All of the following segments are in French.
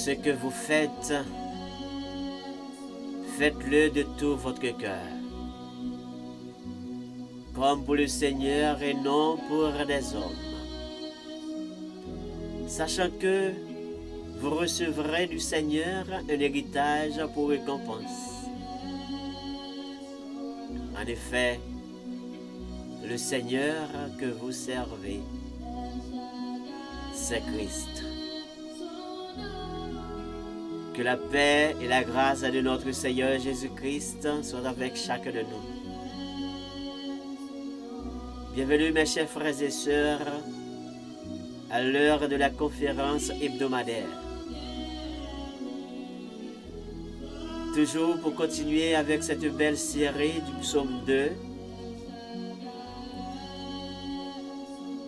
ce que vous faites, faites-le de tout votre cœur, comme pour le Seigneur et non pour des hommes, sachant que vous recevrez du Seigneur un héritage pour récompense. En effet, le Seigneur que vous servez, c'est Christ. Que la paix et la grâce de notre Seigneur Jésus-Christ soient avec chacun de nous. Bienvenue mes chers frères et sœurs à l'heure de la conférence hebdomadaire. Toujours pour continuer avec cette belle série du psaume 2,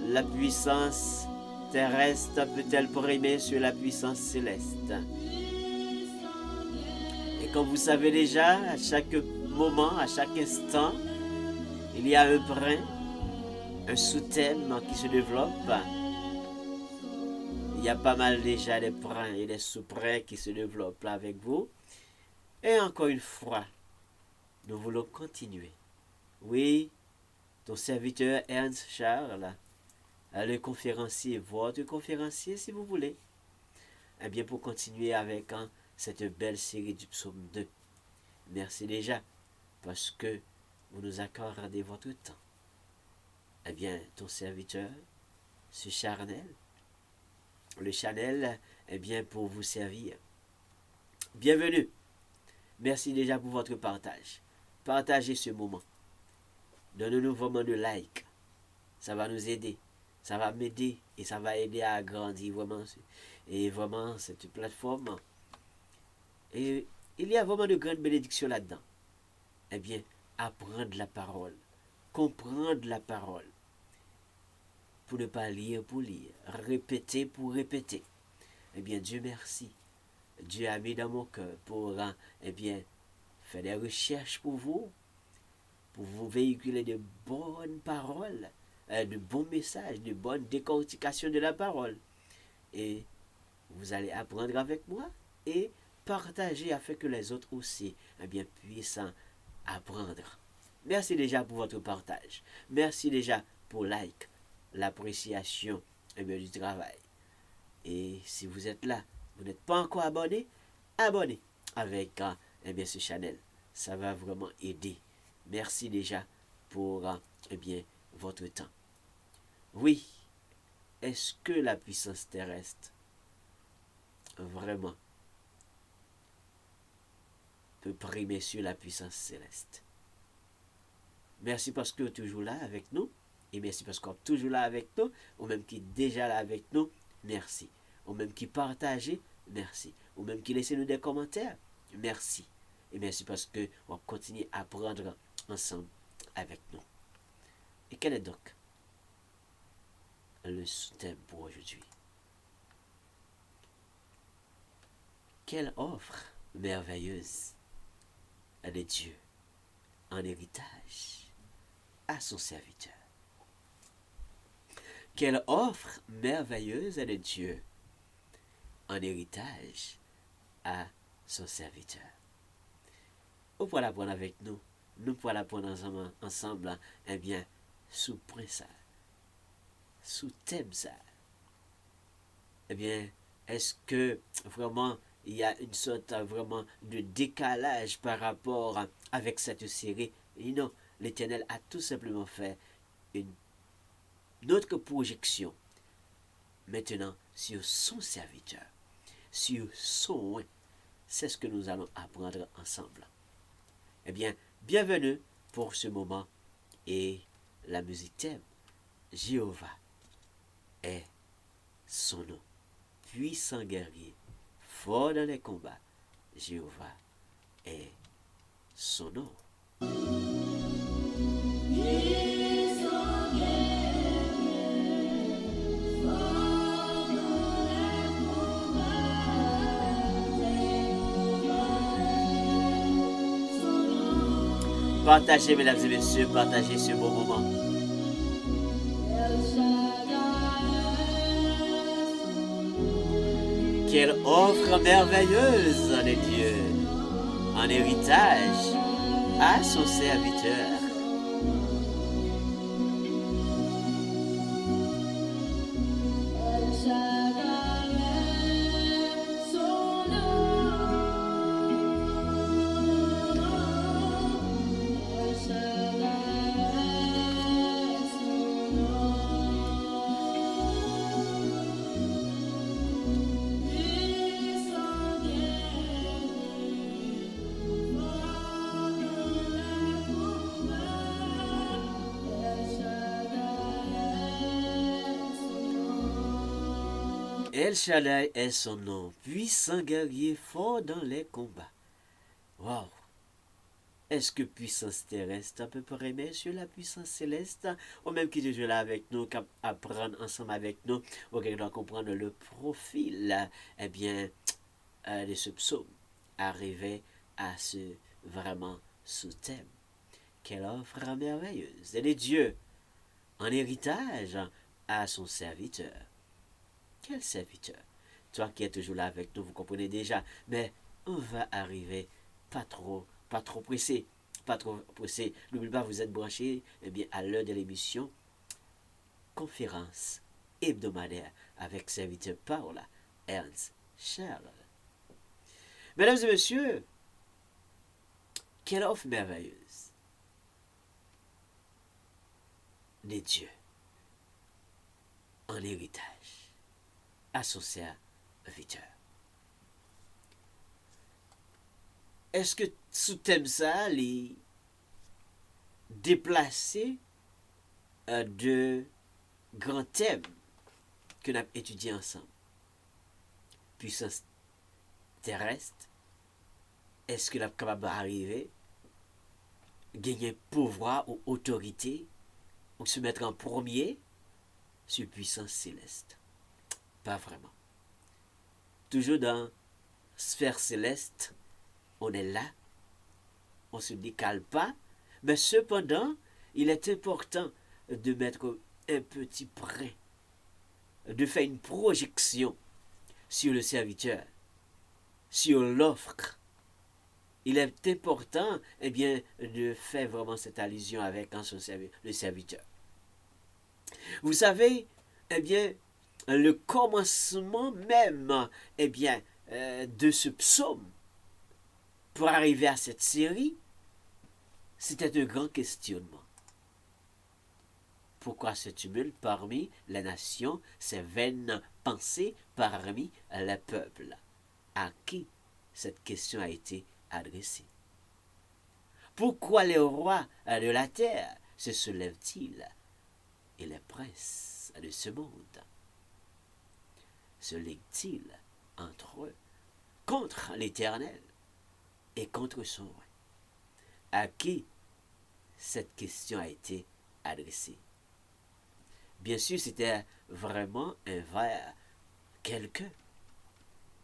la puissance terrestre peut-elle primer sur la puissance céleste? Et comme vous savez déjà, à chaque moment, à chaque instant, il y a un brin, un sous-thème qui se développe. Il y a pas mal déjà des brins et des sous-brins qui se développent là avec vous. Et encore une fois, nous voulons continuer. Oui, ton serviteur Ernst Charles, le conférencier, votre conférencier si vous voulez. Eh bien, pour continuer avec cette belle série du psaume 2. Merci déjà parce que vous nous accordez votre temps. Eh bien, ton serviteur, ce charnel, le Chanel, eh bien, pour vous servir. Bienvenue. Merci déjà pour votre partage. Partagez ce moment. Donnez-nous vraiment de like. Ça va nous aider. Ça va m'aider et ça va aider à agrandir vraiment. Et vraiment cette plateforme. Et il y a vraiment de grandes bénédictions là-dedans. Eh bien, apprendre la parole. Comprendre la parole. Pour ne pas lire pour lire. Répéter pour répéter. Eh bien, Dieu merci. Dieu a mis dans mon cœur pour eh bien, faire des recherches pour vous véhiculer de bonnes paroles, de bons messages, de bonnes décortications de la parole. Et vous allez apprendre avec moi et partager afin que les autres aussi eh bien, puissent apprendre. Merci déjà pour votre partage. Merci déjà pour like, l'appréciation eh bien, du travail. Et si vous êtes là, vous n'êtes pas encore abonné, abonnez avec eh bien, ce channel. Ça va vraiment aider. Merci déjà pour eh bien, votre temps. Oui, est-ce que la puissance terrestre vraiment peut primer sur la puissance céleste? Merci parce que vous êtes toujours là avec nous. Et merci parce que vous êtes toujours là avec nous. Ou même qui est déjà là avec nous. Merci. Ou même qui partagez, merci. Ou même qui laissez nous des commentaires, merci. Et merci parce que on continue à apprendre ensemble avec nous. Et quel est donc le sous-thème pour aujourd'hui? Quelle offre merveilleuse de Dieu en héritage à son serviteur? Quelle offre merveilleuse de Dieu en héritage à son serviteur. Vous pouvez l'apprendre avec nous. Nous pouvons l'apprendre ensemble, eh bien, sous point ça, sous thème ça. Eh bien, est-ce que vraiment il y a une sorte vraiment de décalage par rapport avec cette série? Et non, l'Éternel a tout simplement fait une autre projection maintenant sur son serviteur, sur son oin. C'est ce que nous allons apprendre ensemble. Eh bien, bienvenue pour ce moment et la musique thème. Jéhovah est son nom. Puissant guerrier, fort dans les combats. Jéhovah est son nom. Partagez, mesdames et messieurs, partagez ce beau moment. Quelle offre merveilleuse de Dieu en héritage à son serviteur. El Shaddai est son nom, puissant guerrier fort dans les combats. Waouh! Est-ce que puissance terrestre peut primer sur la puissance céleste? Ou même qui est toujours là avec nous, qui apprendre ensemble avec nous, ou qui doit comprendre le profil, eh bien, de ce psaume, arriver à ce vraiment sous-thème. Quelle offre merveilleuse! Et les dieux, en héritage à son serviteur. Quel serviteur? Toi qui es toujours là avec nous, vous comprenez déjà, mais on va arriver pas trop pressé. Pas trop pressé. N'oubliez pas, vous êtes branchés à l'heure de l'émission Conférence hebdomadaire avec serviteur Paula Ernst Charles. Mesdames et messieurs, quelle offre merveilleuse des dieux en héritage à son serviteur. Est-ce que sous thème ça, les déplacer de grands thèmes que nous avons étudiés ensemble? Puissance terrestre, est-ce que nous sommes capables d'arriver, gagner pouvoir ou autorité, ou se mettre en premier sur puissance céleste? Pas vraiment. Toujours dans sphère céleste, on est là, on ne se décale pas, mais cependant, il est important de mettre un petit brin, de faire une projection sur le serviteur, sur l'offre. Il est important de faire vraiment cette allusion avec le serviteur. Vous savez, le commencement même de ce psaume pour arriver à cette série, c'était un grand questionnement. Pourquoi ce tumulte parmi les nations, ces vaines pensées parmi les peuples? À qui cette question a été adressée? Pourquoi les rois de la terre se soulèvent-ils et les princes de ce monde se liguent-ils entre eux contre l'Éternel et contre son roi? À qui cette question a été adressée? Bien sûr, c'était vraiment envers quelqu'un.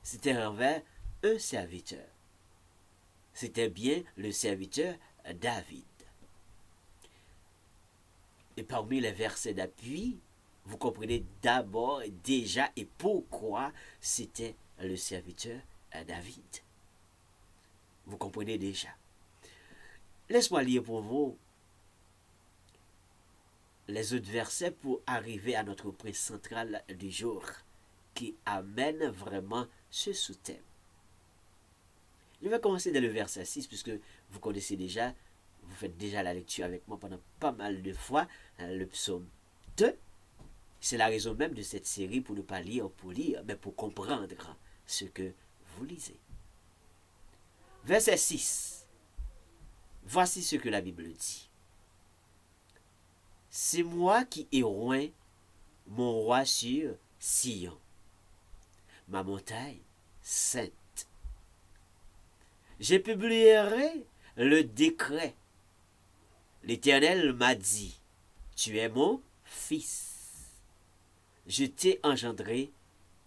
C'était envers un serviteur. C'était bien le serviteur David. Et parmi les versets d'appui, vous comprenez d'abord déjà et pourquoi c'était le serviteur David. Vous comprenez déjà. Laisse-moi lire pour vous les autres versets pour arriver à notre point central du jour qui amène vraiment ce sous-thème. Je vais commencer dès le verset 6 puisque vous connaissez déjà, vous faites déjà la lecture avec moi pendant pas mal de fois, le psaume 2. C'est la raison même de cette série pour ne pas lire pour lire, mais pour comprendre ce que vous lisez. Verset 6. Voici ce que la Bible dit. C'est moi qui ai oint mon roi sur Sion, ma montagne sainte. Je publierai le décret. L'Éternel m'a dit, tu es mon fils. Je t'ai engendré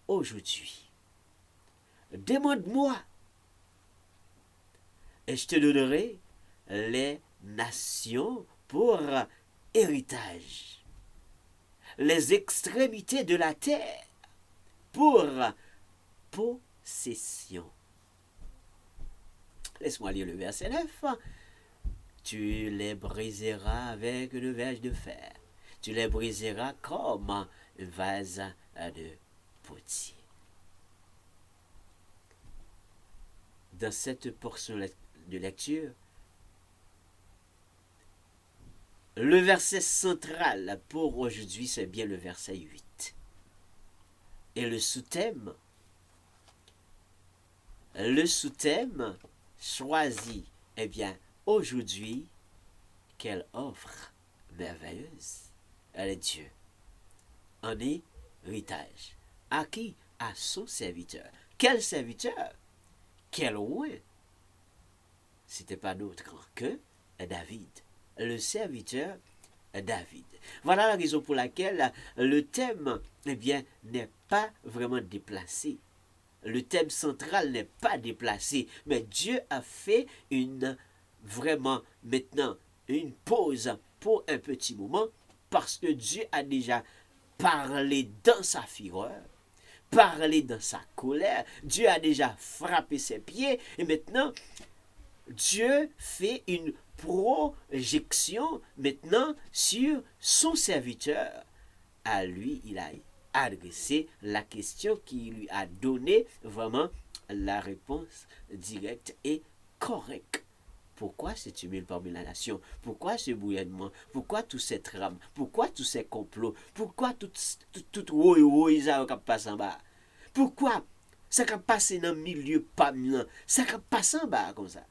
aujourd'hui. Demande-moi, et je te donnerai les nations pour héritage, les extrémités de la terre pour possession. Laisse-moi lire le verset 9. Tu les briseras avec une verge de fer. Tu les briseras comme un vase de potier. Dans cette portion de lecture, le verset central pour aujourd'hui, c'est bien le verset 8. Et le sous-thème choisi, eh bien, aujourd'hui, quelle offre merveilleuse est Dieu en héritage. À qui? À son serviteur. Quel serviteur? Quel roi? C'était pas d'autre que David, le serviteur David. Voilà la raison pour laquelle le thème, eh bien, n'est pas vraiment déplacé. Le thème central n'est pas déplacé, mais Dieu a fait vraiment maintenant une pause pour un petit moment parce que Dieu a déjà parlé dans sa fureur, parlé dans sa colère. Dieu a déjà frappé ses pieds et maintenant Dieu fait une projection maintenant sur son serviteur. À lui, il a adressé la question qui lui a donné vraiment la réponse directe et correcte. Pourquoi cette humiliation parmi la nation? Pourquoi ce bouillonnement? Pourquoi tous ces trames? Pourquoi tous ces complots? Pourquoi tout ça qui passe en bas? Pourquoi ça qui passe dans le milieu pas mieux? Ça qui passe en bas comme ça?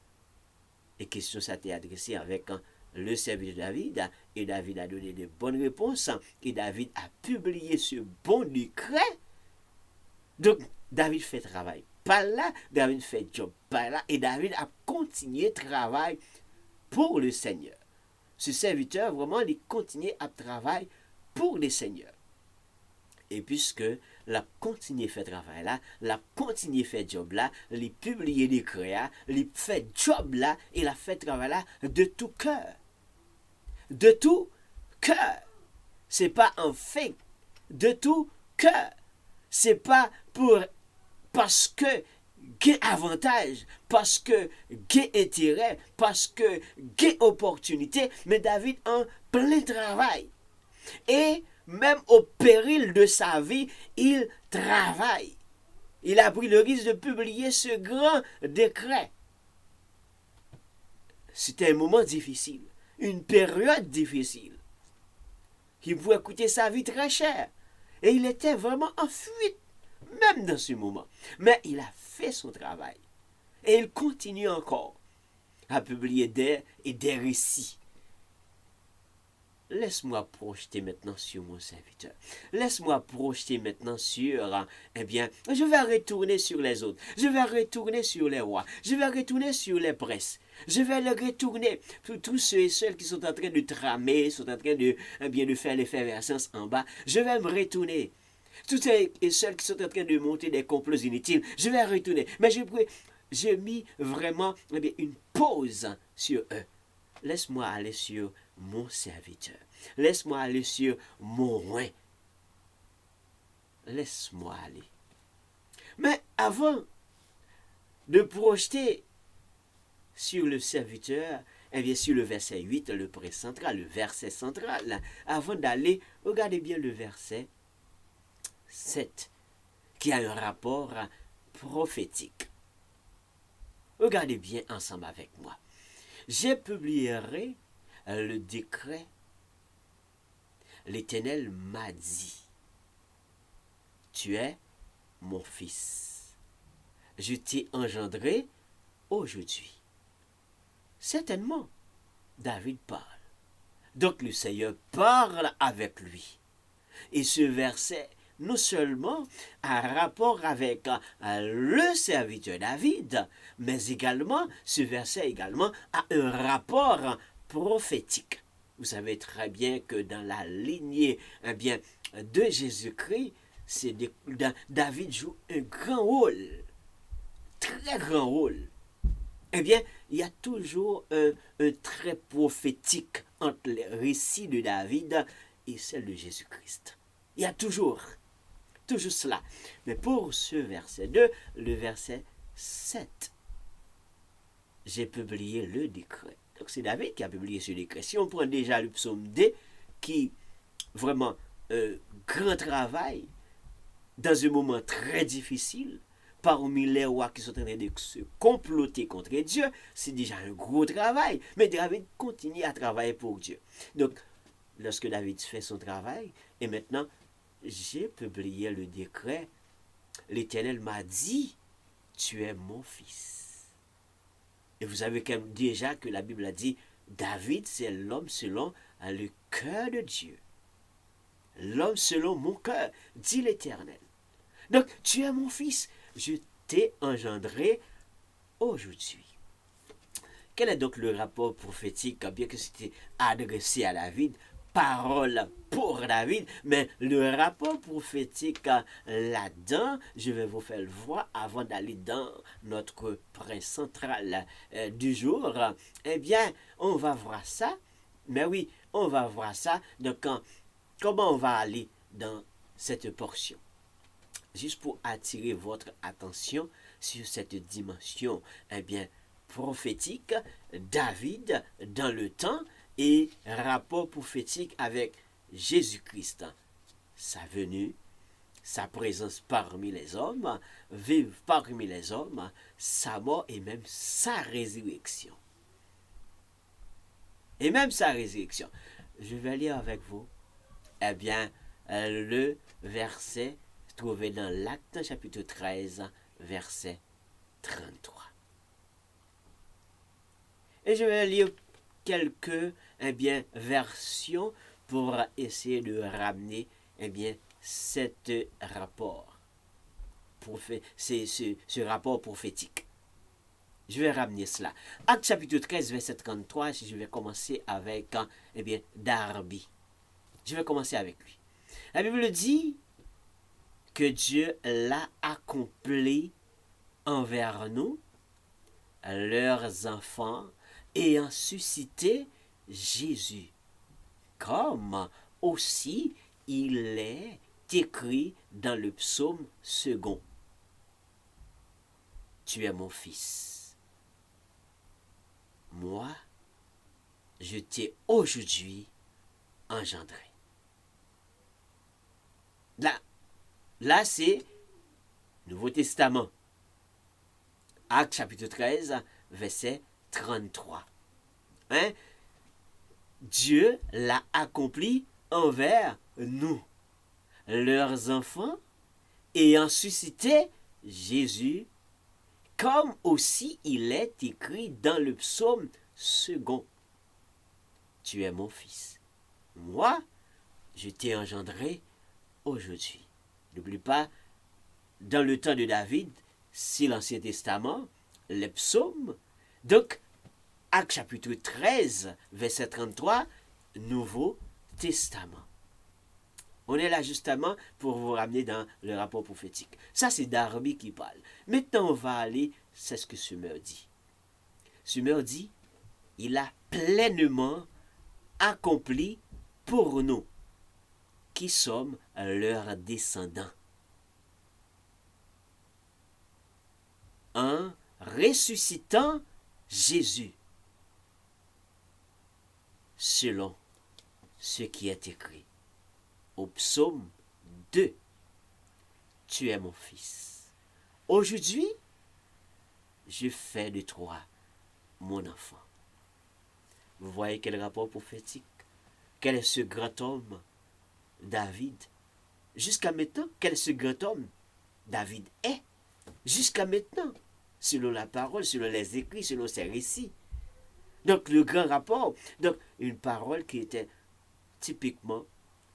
Et question ça t'est adressée avec le serviteur de David, et David a donné de bonnes réponses, et David a publié ce bon décret. Donc, David fait travail par là, David fait job par là, et David a continué travail pour le Seigneur. Ce serviteur, vraiment, il continue à travailler pour le Seigneur. Et puisque la continué fait travail là, la continué fait job là, les publié des créas, les fait job là, et la fait travail là de tout cœur. De tout cœur. C'est pas un fake. De tout cœur. C'est pas parce que gain avantage, parce que gain intérêt, parce que gain opportunité, mais David en plein travail. Et même au péril de sa vie, il travaille. Il a pris le risque de publier ce grand décret. C'était un moment difficile, une période difficile, qui pouvait coûter sa vie très cher. Et il était vraiment en fuite, même dans ce moment. Mais il a fait son travail. Et il continue encore à publier des récits. Laisse-moi projeter maintenant sur mon serviteur. Laisse-moi projeter maintenant sur, eh bien, je vais retourner sur les autres. Je vais retourner sur les rois. Je vais retourner sur les princes. Je vais le retourner sur tous ceux et celles qui sont en train de tramer, sont en train de, eh bien, de faire l'effervescence en bas. Je vais me retourner. Tous ceux et celles qui sont en train de monter des complots inutiles. Je vais retourner. Mais j'ai mis vraiment, eh bien, une pause sur eux. Laisse-moi aller sur mon serviteur. Laisse-moi aller sur mon roi. Laisse-moi aller. Mais avant de projeter sur le serviteur, eh bien sur le verset 8, le central, le verset central, avant d'aller, regardez bien le verset 7, qui a un rapport prophétique. Regardez bien ensemble avec moi. Je publierai le décret. L'Éternel m'a dit, tu es mon fils. Je t'ai engendré aujourd'hui. Certainement, David parle. Donc le Seigneur parle avec lui. Et ce verset, non seulement a rapport avec le serviteur David, mais également, ce verset également a un rapport prophétique. Vous savez très bien que dans la lignée de Jésus-Christ, David joue un grand rôle, très grand rôle. Eh bien, il y a toujours un trait prophétique entre les récits de David et celle de Jésus-Christ. Il y a toujours. toujours cela. Mais pour ce verset 2, le verset 7, j'ai publié le décret. Donc c'est David qui a publié ce décret. Si on prend déjà le psaume D, qui vraiment grand travail, dans un moment très difficile, parmi les rois qui sont en train de se comploter contre Dieu, c'est déjà un gros travail. Mais David continue à travailler pour Dieu. Donc, lorsque David fait son travail, et maintenant, j'ai publié le décret, l'Éternel m'a dit, tu es mon fils. Et vous savez déjà que la Bible a dit, David, c'est l'homme selon le cœur de Dieu. L'homme selon mon cœur, dit l'Éternel. Donc, tu es mon fils, je t'ai engendré aujourd'hui. Quel est donc le rapport prophétique, bien que c'était adressé à David, parole pour David, mais le rapport prophétique là-dedans, je vais vous faire le voir avant d'aller dans notre prince central du jour. Eh bien, on va voir ça. Mais oui, on va voir ça. Donc, comment on va aller dans cette portion? Juste pour attirer votre attention sur cette dimension, eh bien, prophétique, David dans le temps et rapport prophétique avec Jésus-Christ. Sa venue, sa présence parmi les hommes, vivre parmi les hommes, sa mort et même sa résurrection. Et même sa résurrection. Je vais lire avec vous, eh bien, le verset trouvé dans l'Acte chapitre 13, verset 33. Et je vais lire quelques versions pour essayer de ramener cet rapport, ce rapport prophétique. Je vais ramener cela. Acte chapitre 13, verset 33, je vais commencer avec Darby. Je vais commencer avec lui. La Bible dit que Dieu l'a accompli envers nous, leurs enfants, ayant suscité Jésus. Comme aussi il est écrit dans le psaume second. Tu es mon fils. Moi, je t'ai aujourd'hui engendré. Là c'est Nouveau Testament. Acte chapitre 13, verset 33. Dieu l'a accompli envers nous, leurs enfants, ayant suscité Jésus, comme aussi il est écrit dans le psaume second. Tu es mon fils. Moi, je t'ai engendré aujourd'hui. N'oublie pas, dans le temps de David, c'est l'Ancien Testament, les psaumes. Donc, Acte chapitre 13, verset 33, Nouveau Testament. On est là justement pour vous ramener dans le rapport prophétique. Ça, c'est Darby qui parle. Maintenant, on va aller, c'est ce que Sumer dit. Sumer dit, il a pleinement accompli pour nous, qui sommes leurs descendants. En ressuscitant Jésus, selon ce qui est écrit au psaume 2. Tu es mon fils. Aujourd'hui, je fais de toi mon enfant. Vous voyez quel rapport prophétique? Quel est ce grand homme, David? Jusqu'à maintenant, quel est ce grand homme, David est? Jusqu'à maintenant, selon la parole, selon les écrits, selon ses récits. Donc, le grand rapport, donc une parole qui était typiquement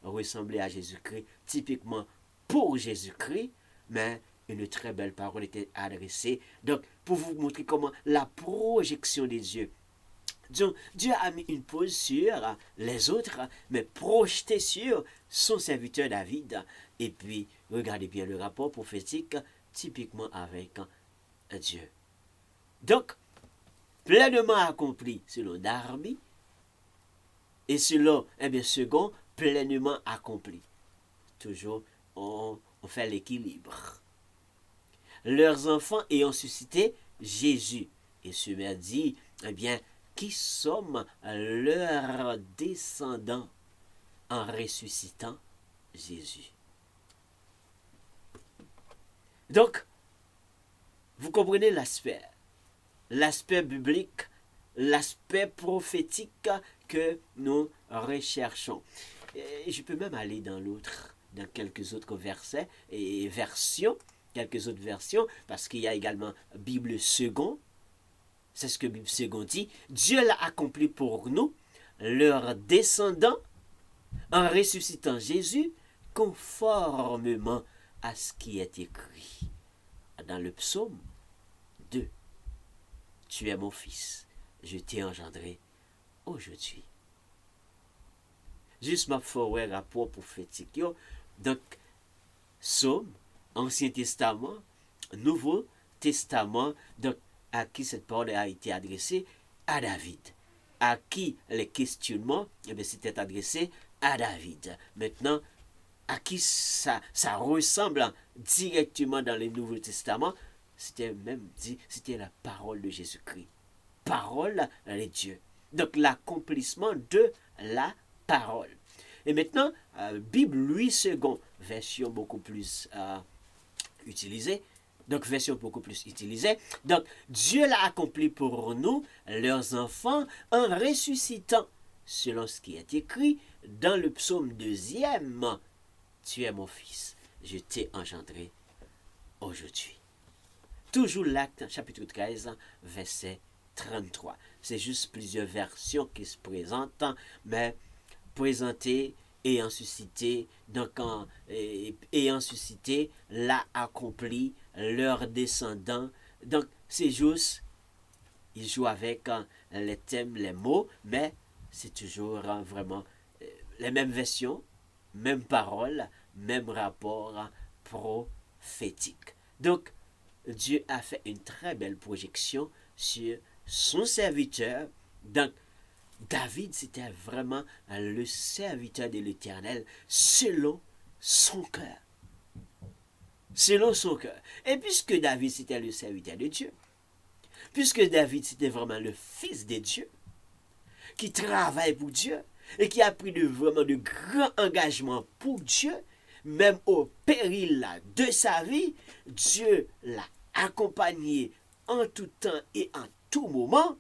ressemblée à Jésus-Christ, typiquement pour Jésus-Christ, mais une très belle parole était adressée. Donc, pour vous montrer comment la projection de Dieu. Donc, Dieu a mis une pause sur les autres, mais projeté sur son serviteur David. Et puis, regardez bien le rapport prophétique, typiquement avec Dieu. Donc, pleinement accompli selon Darby, et selon, second, pleinement accompli. Toujours, on On fait l'équilibre. Leurs enfants ayant suscité Jésus. Et ce mère dit, eh bien, qui sommes leurs descendants en ressuscitant Jésus. Donc, vous comprenez l'aspect biblique, l'aspect prophétique que nous recherchons. Et je peux même aller dans quelques autres versets et versions, parce qu'il y a également Bible second. C'est ce que Bible second dit. Dieu l'a accompli pour nous, leurs descendants, en ressuscitant Jésus, conformément à ce qui est écrit dans le psaume 2. Tu es mon fils, je t'ai engendré aujourd'hui. Juste ma forêt rapport prophétique. Donc, psaume, Ancien Testament, Nouveau Testament, donc à qui cette parole a été adressée? À David. À qui les questionnements, c'était adressé à David. Maintenant, à qui ça ressemble directement dans le Nouveau Testament? C'était même dit, c'était la parole de Jésus-Christ. Parole de Dieu. Donc l'accomplissement de la parole. Et maintenant, Bible Louis II, version beaucoup plus utilisée. Donc, version beaucoup plus utilisée. Donc, Dieu l'a accompli pour nous, leurs enfants, en ressuscitant, selon ce qui est écrit dans le psaume 2e. Tu es mon fils, je t'ai engendré aujourd'hui. Toujours l'Acte, chapitre 13, verset 33. C'est juste plusieurs versions qui se présentent, mais présentées ayant suscité, donc ayant suscité, l'a accompli, leurs descendants. Donc, c'est juste, ils jouent avec les thèmes, les mots, mais c'est toujours vraiment les mêmes versions, même paroles, même rapport prophétique. Donc, Dieu a fait une très belle projection sur son serviteur. Donc, David, c'était vraiment le serviteur de l'Éternel selon son cœur. Selon son cœur. Et puisque David, c'était le serviteur de Dieu, puisque David, c'était vraiment le fils de Dieu, qui travaille pour Dieu, et qui a pris vraiment de grands engagements pour Dieu, même au péril de sa vie, Dieu l'a accompagné en tout temps et en tout moment.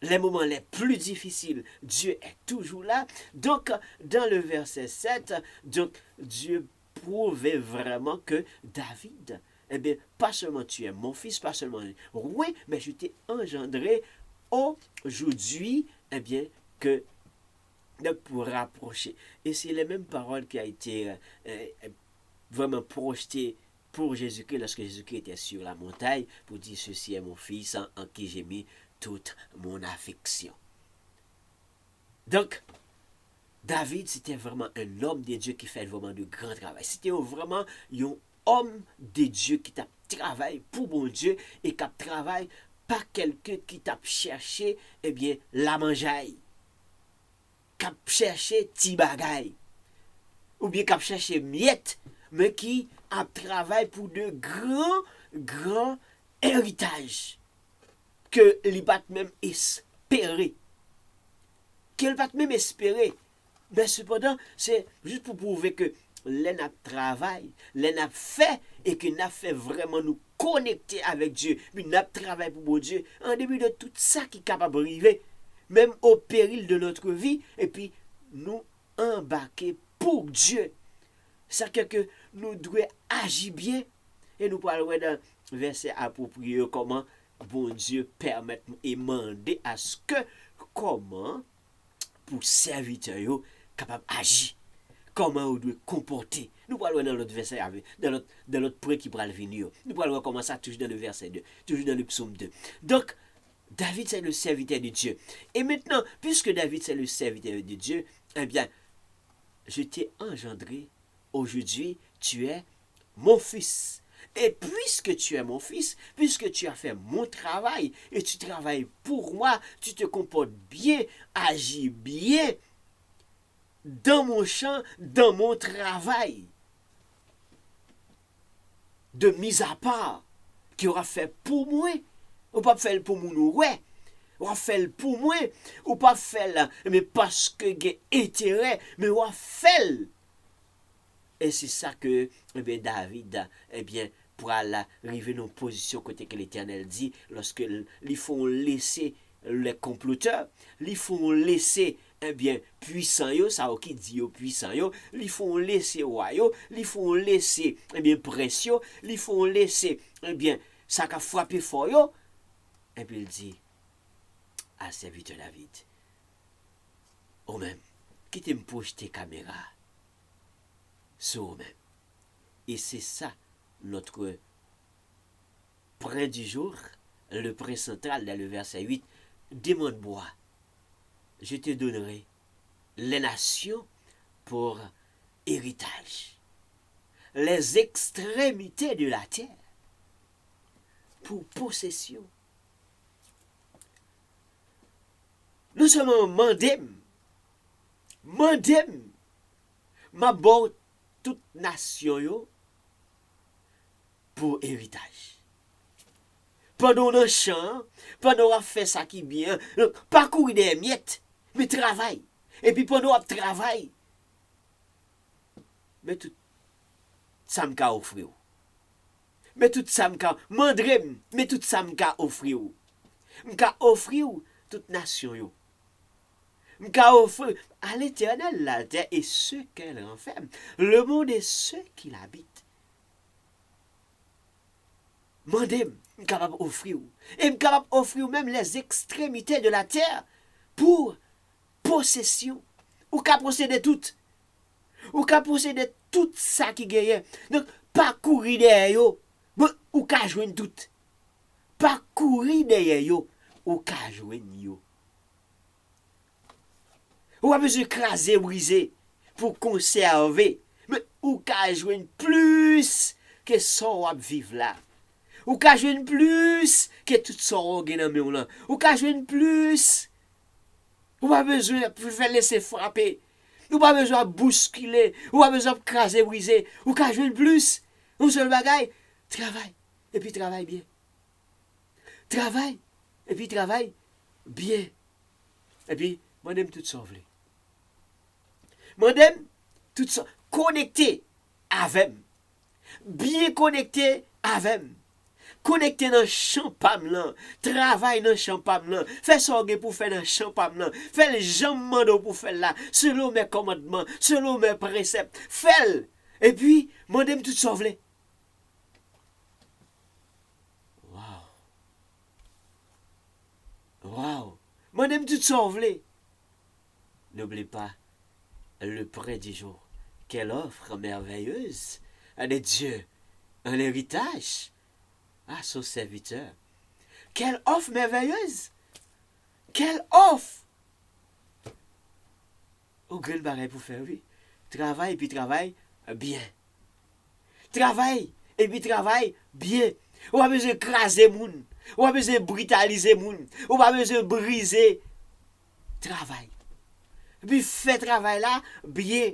Les moments les plus difficiles, Dieu est toujours là. Donc, dans le verset 7, donc, Dieu prouvait vraiment que David, eh bien, pas seulement tu es mon fils, pas seulement, oui, mais je t'ai engendré aujourd'hui, eh bien, que pour rapprocher. Et c'est les mêmes paroles qui a été vraiment projetées pour Jésus-Christ lorsque Jésus-Christ était sur la montagne pour dire ceci est mon fils en qui j'ai mis toute mon affection. Donc, David, c'était vraiment un homme de Dieu qui fait vraiment de grands travail. C'était vraiment un homme de Dieu qui t'a travaillé pour mon Dieu et qui travaille pas quelqu'un qui t'a cherché, eh bien, la mangeaille. Qui a cherché ti bagay. Ou bien qui a cherché miette, mais qui a travaillé pour de grands héritages. Que il pas même espérer. Qu'il pas même espérer. Mais cependant, c'est juste pour prouver que l'en a travail, l'en a fait et que n'a fait vraiment nous connecter avec Dieu. Mais n'a travaillé pour Dieu en début de tout ça qui est capable d'arriver, même au péril de notre vie, et puis nous embarquer pour Dieu. C'est que nous devons agir bien et nous parlerons dans le verset approprié comment bon Dieu permet et demander à ce que comment pour serviteur capable d'agir, comment on doit comporter. Nous parlons dans l'autre verset, dans l'autre point qui va venir. Nous parlons comment ça, toujours dans le verset 2, toujours dans le psaume 2. Donc, David, c'est le serviteur de Dieu. Et maintenant, puisque David, c'est le serviteur de Dieu, eh bien, je t'ai engendré aujourd'hui, tu es mon fils. Et puisque tu es mon fils, puisque tu as fait mon travail, et tu travailles pour moi, tu te comportes bien, agis bien, dans mon champ, dans mon travail. de mise à part qui aura fait pour moi, ou pas fait pour mon ouais, ou a fait pour moi, ou pas fait mais parce que j'ai intérêt, mais ou a fait. Et c'est ça que David, pour arriver dans une position côté que l'Éternel dit, lorsque ils font laisser les comploteurs, ils font laisser puissant yo, ça qui dit yo puissant yo, ils font laisser roi yo, ils font laisser prince yo, ils font laisser ça qui a frappé fort yo, et puis il dit à serviteur David, ou même, quittez me projeter caméra sur vous-même. Et c'est ça notre point du jour, le point central dans le verset 8, demande-moi, je te donnerai les nations pour héritage, les extrémités de la terre pour possession. Nous sommes mandem, ma bonne toute nation yo pour héritage. Pendant le champ, pendant on fait ça qui bien, pas courir des miettes, mais travail. Et puis pendant on travaille, mais tout ça m'a offrir. Mais tout ça m'a mandrem, mais tout ça m'a offrir. M'a offrir toute nation yo. M'a offrir à l'Éternel la terre et ceux qu'elle renferme, le monde et ceux qui l'habitent. Mandem, capable d'offrir. Et capable d'offrir même les extrémités de la terre pour possession. Ou qu'à posséder tout. Ou qu'à posséder tout ça qui gagne. Donc, pas courir derrière yo. Ou qu'à joindre tout. Pas courir derrière yo. Ou qu'à joindre yo. Ou a besoin d'écraser, briser pour conserver. Mais ou qu'à joindre plus que ça ou vivre là. Ou ka jwenn plus que tout son gen nan men là. Ou ka jwenn plus. Ou pas besoin de faire laisser frapper. Ou pas besoin de bousculer. Ou pas besoin de craser, briser. Ou ka jwenn plus. Un seul bagay, travail. Et puis travaille bien. Travail. Et puis travaille bien. Et puis, madame tout sauvé. Madame tout sauvé. Connecté avec. Bien connecté avec. Connecté dans le champ pam là, travail dans le champ pam là, fais ça pour faire dans le champ pam là, fais les jambes pour faire là, selon mes commandements, selon mes préceptes, fais. Et puis, mandem tout sauvé. Waouh. Mandem tout sauvé. N'oublie pas le prêt du jour. Quelle offre merveilleuse à des dieux, un héritage. Ah, son serviteur. Quelle offre merveilleuse! Quelle offre! Au grand baril pour faire, oui. Travail et puis travail bien. Travail et puis travail bien. On a besoin de craser moun. On a besoin de brutaliser moun. On a besoin de briser. Travail. Et puis fait travail là bien.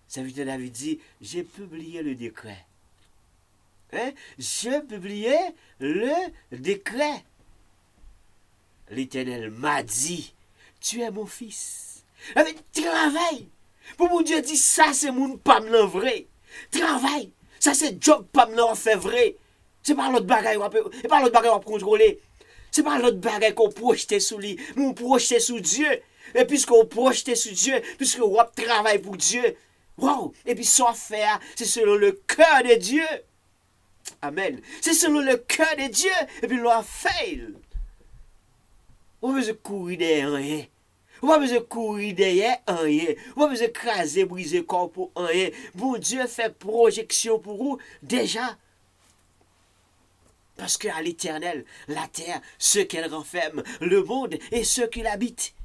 Serviteur David dit, j'ai publié le décret. Je publiais le décret. L'Éternel m'a dit, tu es mon fils. Mais travail. Pour mon Dieu dit, ça c'est mon pam nan vrai. Travail. Ça c'est job pam nan fait vrai. C'est pas l'autre bagaille c'est pas l'autre bagaille on contrôler. C'est pas l'autre bagaille qu'on projette sous lui. On projette sous Dieu. Et puisqu'on projette sous Dieu, puisqu'on travaille pour Dieu. Wow. Et puis son faire, c'est selon le cœur de Dieu. Amen. C'est selon le cœur de Dieu. Et puis, l'on fait. On veut se courir derrière rien. On veut se courir derrière rien. On veut se craser, briser le corps pour rien. Bon Dieu fait projection pour vous déjà. Parce qu'à l'Éternel, la terre, ce qu'elle renferme, le monde et ceux qui l'habitent.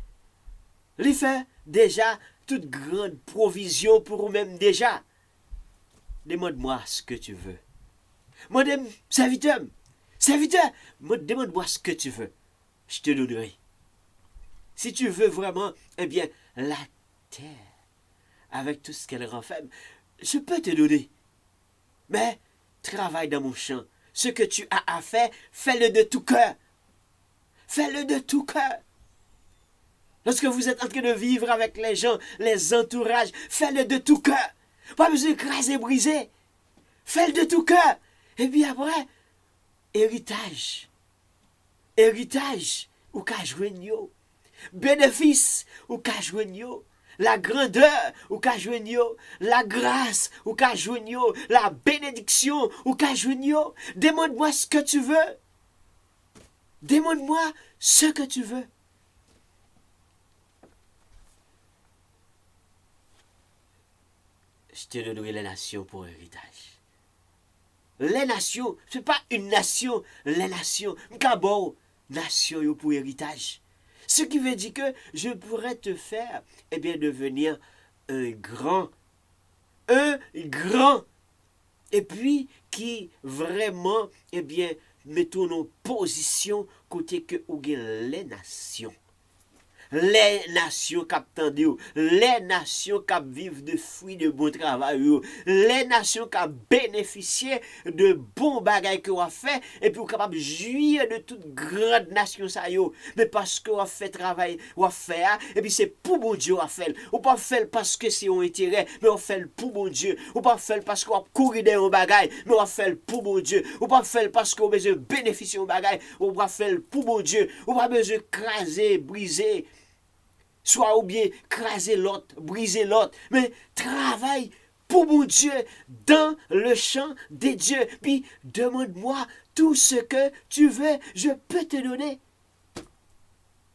Il fait déjà toute grande provision pour vous-même déjà. Demande-moi ce que tu veux. Madame, serviteur, demande-moi ce que tu veux. Je te donnerai. Si tu veux vraiment, eh bien, la terre, avec tout ce qu'elle renferme, je peux te donner. Mais travaille dans mon champ. Ce que tu as à faire, fais-le de tout cœur. Fais-le de tout cœur. Lorsque vous êtes en train de vivre avec les gens, les entourages, fais-le de tout cœur. Pas besoin de craser, briser. Fais-le de tout cœur. Et puis après, héritage. Héritage, ou ka jwen yo. Bénéfice, ou ka jwen yo. La grandeur, ou ka jwen yo. La grâce, ou ka jwen yo. La bénédiction, ou ka jwen yo. Demande-moi ce que tu veux. Demande-moi ce que tu veux. Je te donnerai les nations pour héritage. Les nations, ce n'est pas une nation, les nations. D'abord, nation pour héritage. Ce qui veut dire que je pourrais te faire, eh bien, devenir un grand, et puis qui vraiment, eh bien, mettons en position côté que ou les nations. Les nations qui attendent, les nations qui vivent de fruits de bon travail, les nations qui bénéficient de bons bagages que vous avez fait, et puis vous êtes capable de jouir de toute grande nation. Mais parce que vous avez fait travail, vous avez fait, et puis c'est pour bon Dieu vous avez fait. Vous pas fait parce que c'est un intérêt, mais vous fait pour bon Dieu. Vous pas fait parce que vous avez couru dans un bagage, mais vous fait pour bon Dieu. Vous pas fait parce que vous avez besoin de bénéficier de bagage, vous pas fait pour bon Dieu. Vous pas besoin de craser, briser. Soit ou bien craser l'autre, briser l'autre, mais travaille pour mon Dieu dans le champ des dieux. Puis demande-moi tout ce que tu veux, je peux te donner.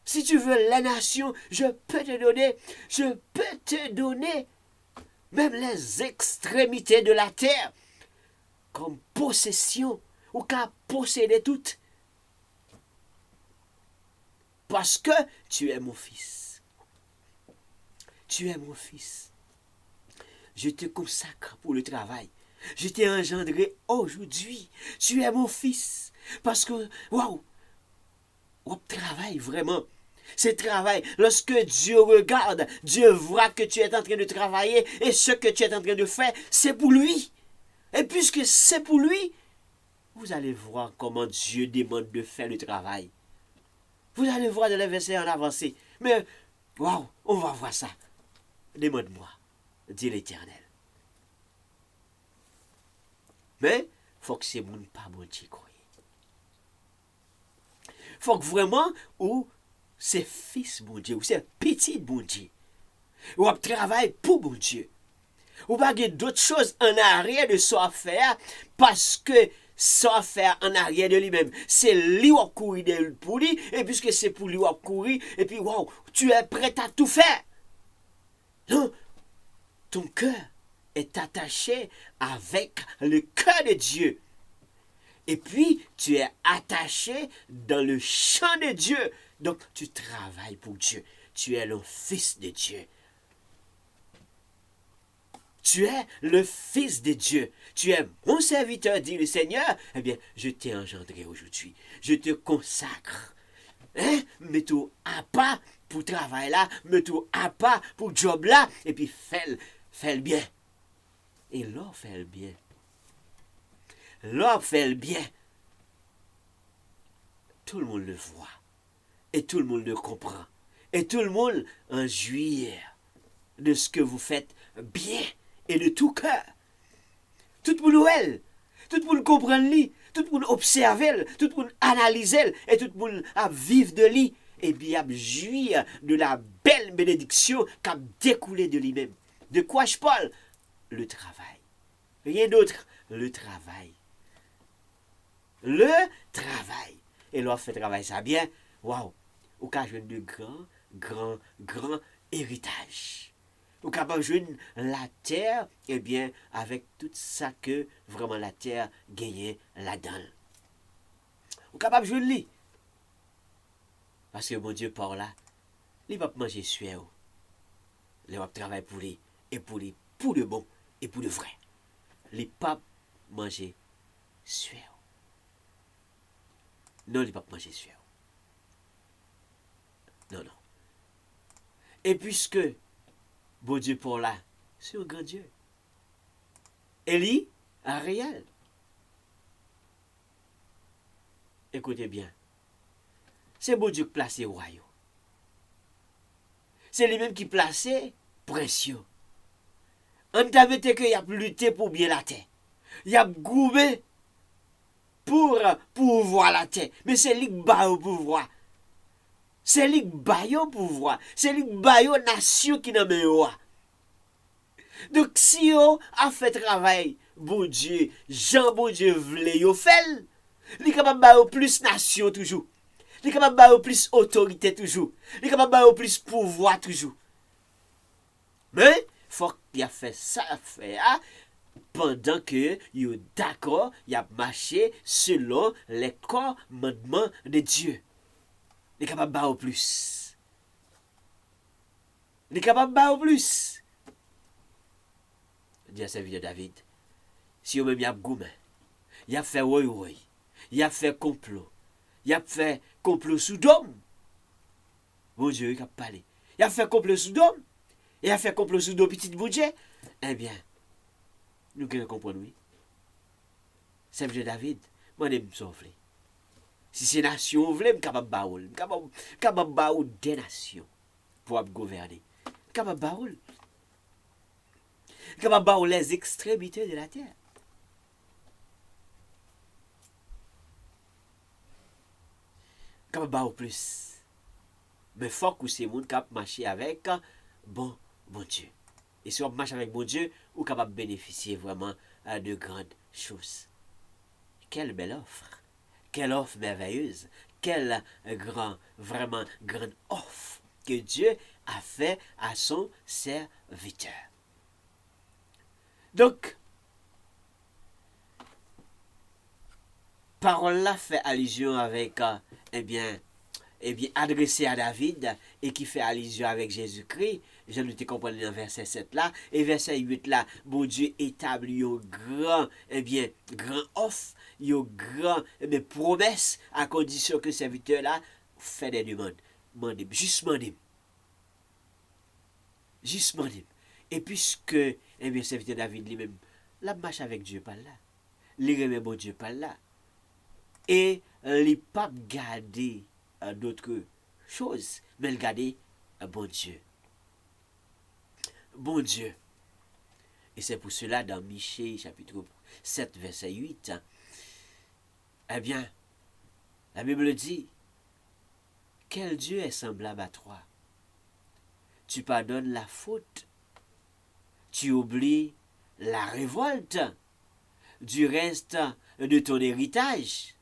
Si tu veux la nation, je peux te donner. Je peux te donner même les extrémités de la terre comme possession ou qu'à posséder toutes. Parce que tu es mon fils. Tu es mon fils. Je te consacre pour le travail. Je t'ai engendré aujourd'hui. Tu es mon fils. Parce que, waouh, on travaille vraiment. C'est travail. Lorsque Dieu regarde, Dieu voit que tu es en train de travailler et ce que tu es en train de faire, c'est pour lui. Et puisque c'est pour lui, vous allez voir comment Dieu demande de faire le travail. Vous allez voir de les versets en avancée. Mais, waouh, on va voir ça. Demande-moi, dit l'Éternel. Mais, faut que c'est moun pas bon Dieu croire. Faut que vraiment, ou c'est fils bon Dieu, ou c'est petit bon Dieu. Ou travaille pour bon Dieu. Ou pas d'autres choses en arrière de son affaire, parce que son affaire en arrière de lui-même. C'est lui qui a couru pour lui, et puisque c'est pour lui qui a couru, et puis waouh, tu es prêt à tout faire. Non. Ton cœur est attaché avec le cœur de Dieu. Et puis, tu es attaché dans le champ de Dieu. Donc, tu travailles pour Dieu. Tu es le fils de Dieu. Tu es le fils de Dieu. Tu es mon serviteur, dit le Seigneur. Eh bien, je t'ai engendré aujourd'hui. Je te consacre. Hein? Mets-toi à pas pour travail là. Mets-toi à pas pour job là. Et puis, fais le bien. Et l'or fait le bien. L'or fait le bien. Tout le monde le voit. Et tout le monde le comprend. Et tout le monde en jouit de ce que vous faites bien et de tout cœur. Tout le monde elle. Tout le monde comprend lui. Tout le monde observe elle. Tout le monde analyse elle. Et tout le monde a vivre de lui. Et bien jouir de la belle bénédiction qui a découlé de lui-même. De quoi je parle? Le travail. Rien d'autre. Le travail. Le travail. Et l'on fait travail ça bien. Waouh. Ou qu'à jouer de grand héritage. Ou capable de jouer la terre, eh bien, avec tout ça que vraiment la terre gagne là-dedans. Ou capable de jouer lui. Parce que mon Dieu par là, il va manger sueur. Il va travailler pour lui. Et pour lui, pour le bon et pour le vrai. Les papes manger sueur. Non, les papes manger sueur. Non. Et puisque, bon Dieu pour là, c'est un grand Dieu. Élie réel. Écoutez bien. C'est bon Dieu qui place royaume. C'est lui-même qui place précieux. On t'a vu qu'il a lutté pour bien la terre. Il a goumé pour pouvoir la terre. Mais c'est lui qui bat au pouvoir. C'est lui qui bat au pouvoir. C'est lui qui bat aux nations qui n'ont pas. Donc si on a fait travail, bon Dieu, Jean bon Dieu voulait yo faire, il est capable de battre plus nation toujours. Il est capable de battre plus autorité toujours. Il est capable de battre plus pouvoir toujours. Mais il faut qu'il a fait ça faire pendant que il est d'accord, il a marché selon les commandements de Dieu. Il est capable de battre plus. Il est capable de battre plus. Dit à serviteur David, si vous même y a gourmand, il a fait oui, il a fait complot, il a fait complot sous d'homme. Bon Dieu, il a parlé. Il a fait complot sous d'homme, il a fait complot sous deux petites budget. Eh bien, nous qui comprenons, oui. Serviteur David, moi, je me souffle. Si c'est nation, vous voulez, je suis capable de baoul des nations pour gouverner. Capable de baoul. Capable de baoul les extrémités de la terre. Capable de baoul plus. Mais il faut que c'est monde qui marcher avec bon Dieu. Et si on marche avec bon Dieu, on est capable de bénéficier vraiment de grandes choses. Quelle belle offre. Quelle offre merveilleuse. Quelle vraiment grande offre que Dieu a fait à son serviteur. Donc, parole là fait allusion avec, adressé à David et qui fait allusion avec Jésus-Christ. Je ne te comprends dans verset 7 là. Et verset 8 là, bon Dieu établit un grand offre, une grand, promesse à condition que le serviteur là fait des demandes. Juste demandez. Et puisque, le serviteur David lui-même, la marche avec Dieu par là. Il remet bon Dieu par là. Et il pas garder d'autres choses, mais il garder bon Dieu. Bon Dieu. Et c'est pour cela, dans Michée, chapitre 7, verset 8, eh bien, la Bible dit, quel Dieu est semblable à toi? Tu pardonnes la faute, tu oublies la révolte du reste de ton héritage.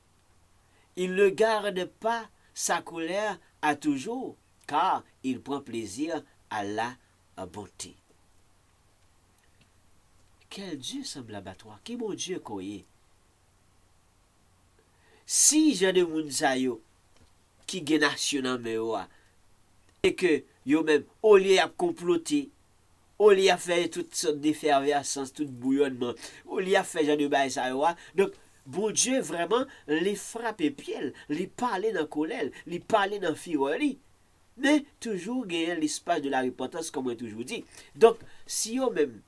Il ne garde pas sa colère à toujours, car il prend plaisir à la bonté. Quel Dieu semblable à toi? Qui mon Dieu koye? Si j'ai de moun sa yo, qui gen nation nan men yo, et que yo même, au lieu à comploter, au lieu à faire toutes sortes d'effervescence, tout bouillonnement, au lieu à faire genre de bail sa yo, donc, bon Dieu vraiment les frappe pied, les parler dans colère, les parler dans fureur, mais toujours gagner l'espace de la repentance comme on toujours dit. Donc, si yo même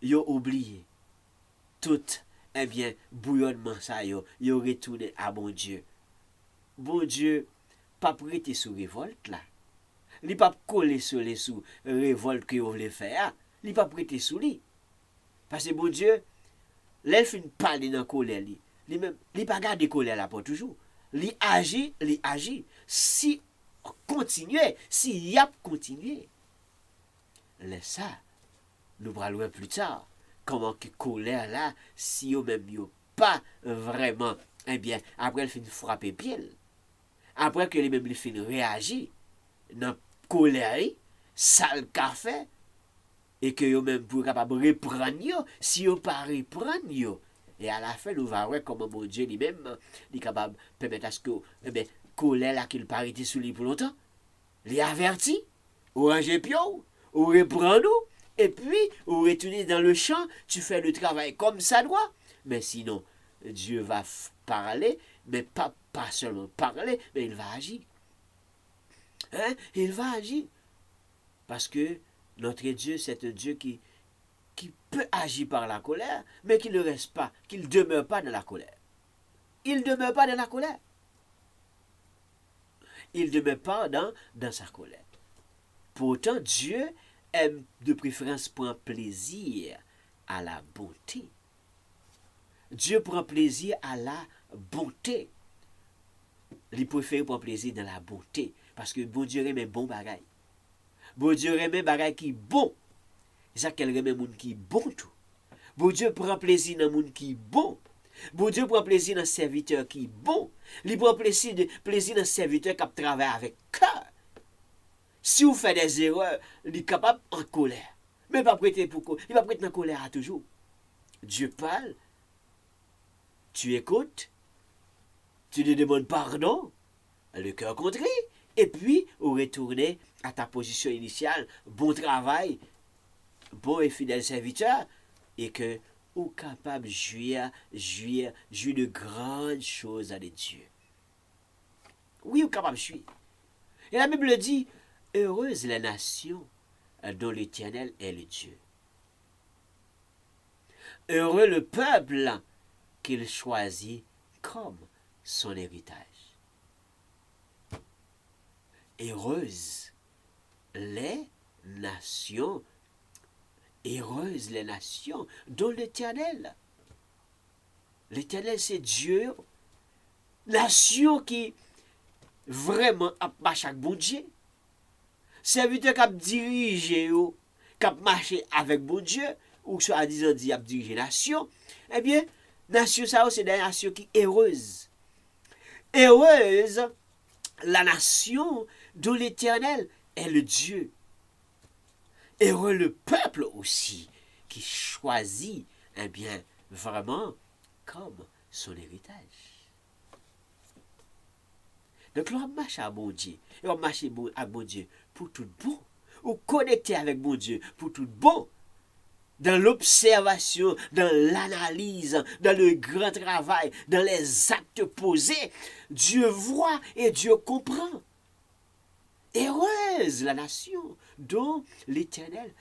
yo oublié tout bouillonnement ça yo retourné à bon Dieu. Bon Dieu pas prêté sous révolte là. Il pas collé sur les sous révolte que vous voulez faire, il pas prêté sous lui. Parce que bon Dieu l'elfe ne parle dans colère lui même il pas garder colère là pour toujours. Il agit. Si continuer, si y a continuer. Laisse ça. Nous allons voir plus tard comment que colère là, si yo même yo pas vraiment, après elle fin frapper pied, après que les même fin réagir dans colère, ça le fait et que yo même pour capable reprendre yo, si yo pas reprendre yo, et à la fin nous va voir comment mon Dieu lui-même est capable permettre à ce que colère là qu'il pas arrêté sous lui pour longtemps, les averti, ou ranger pio, ou reprendre nous. Et puis, vous retournez dans le champ, tu fais le travail comme ça doit. Mais sinon, Dieu va parler, mais pas seulement parler, mais il va agir. Il va agir. Parce que notre Dieu, c'est un Dieu qui qui peut agir par la colère, mais qui ne reste pas, qu'il ne demeure pas dans la colère. Il ne demeure pas dans la colère. Il ne demeure pas dans sa colère. Pourtant, Dieu aime de préférence prendre plaisir à la bonté. Dieu prend plaisir à la bonté. Il préfère prendre plaisir dans la bonté. Parce que bon Dieu aime bon bagaille. Bon Dieu aime bagaille qui bon. C'est ça qu'elle aime monde qui bon tout. Bon Dieu prend plaisir dans monde qui bon. Bon Dieu prend plaisir dans serviteur qui bon. Il prend plaisir dans serviteur qui travaille avec cœur. Si vous faites des erreurs, il est capable en colère. Mais pas prêter pour il va prêter en colère à toujours. Dieu parle, tu écoutes, tu lui demandes pardon, le cœur contré, et puis vous retournez à ta position initiale, bon travail, bon et fidèle serviteur, et que vous êtes capable de jouir de grandes choses à Dieu. Oui, vous êtes capable de jouir. Et la Bible dit, heureuse la nation dont l'Éternel est le Dieu. Heureux le peuple qu'il choisit comme son héritage. Heureuses les nations dont l'Éternel. L'Éternel, c'est Dieu. Nation qui vraiment a marché avec bon Dieu. Serviteur qui a dirigé, qui a marché avec bon Dieu, ou soit disant dit a dirigé nation, eh bien, nation ça c'est des nations qui heureuse. Heureuse la nation dont l'Éternel est le Dieu. Heureux le peuple aussi qui choisit, eh bien, vraiment comme son héritage. Donc, on marche à bon Dieu. Et on marche à bon Dieu pour tout bon. Ou connecter avec bon Dieu pour tout bon. Dans l'observation, dans l'analyse, dans le grand travail, dans les actes posés, Dieu voit et Dieu comprend. Heureuse la nation dont l'Éternel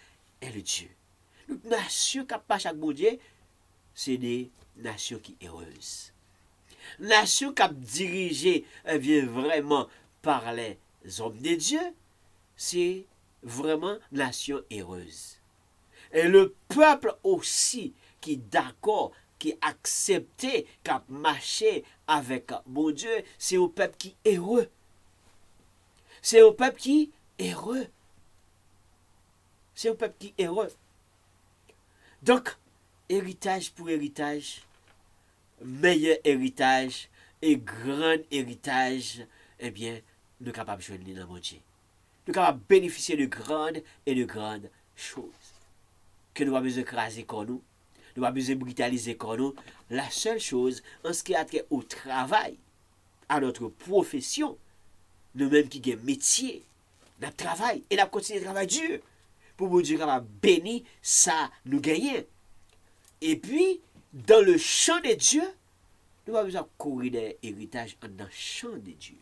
est le Dieu. Donc, nation qui marche avec bon Dieu, c'est des nations qui sont heureuses. Nation qui a dirigé vraiment par les hommes de Dieu, c'est vraiment nation heureuse. Et le peuple aussi qui est d'accord, qui a accepté, qui a marché avec mon Dieu, c'est un peuple qui est heureux. C'est un peuple qui est heureux. C'est un peuple qui est heureux. Donc, héritage pour héritage, meilleur héritage et grand héritage, eh bien, nous sommes capables de joindre dans mon Dieu. Nous sommes capables de bénéficier de grandes et de grandes choses. Que nous avons besoin d'écraser comme nous, nous avons besoin de brutaliser comme nous. La seule chose, en ce qui a trait au travail, à notre profession, nous-mêmes qui avons métier, notre travail, et nous continuons de travailler dur, pour vous dire qu'on va bénir ça, nous gagner. Et puis, dans le champ de Dieu, nous avons besoin de courir des héritages dans le champ de Dieu.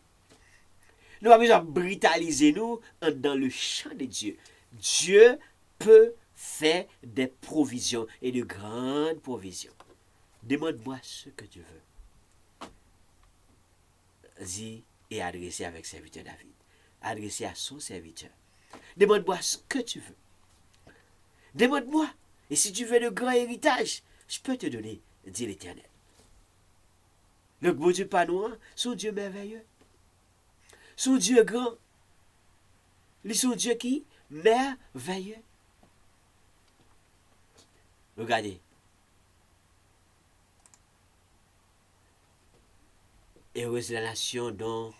Nous avons besoin de brutaliser nous dans le champ de Dieu. Dieu peut faire des provisions et de grandes provisions. Demande-moi ce que tu veux. Dis et adressez avec serviteur David. Adressez à son serviteur. Demande-moi ce que tu veux. Demande-moi. Et si tu veux de grands héritages, je peux te donner, dit l'Éternel. Le bon Dieu pas noir, son Dieu merveilleux. Son Dieu grand. Son Dieu qui merveilleux. Regardez. Heureuse la nation dont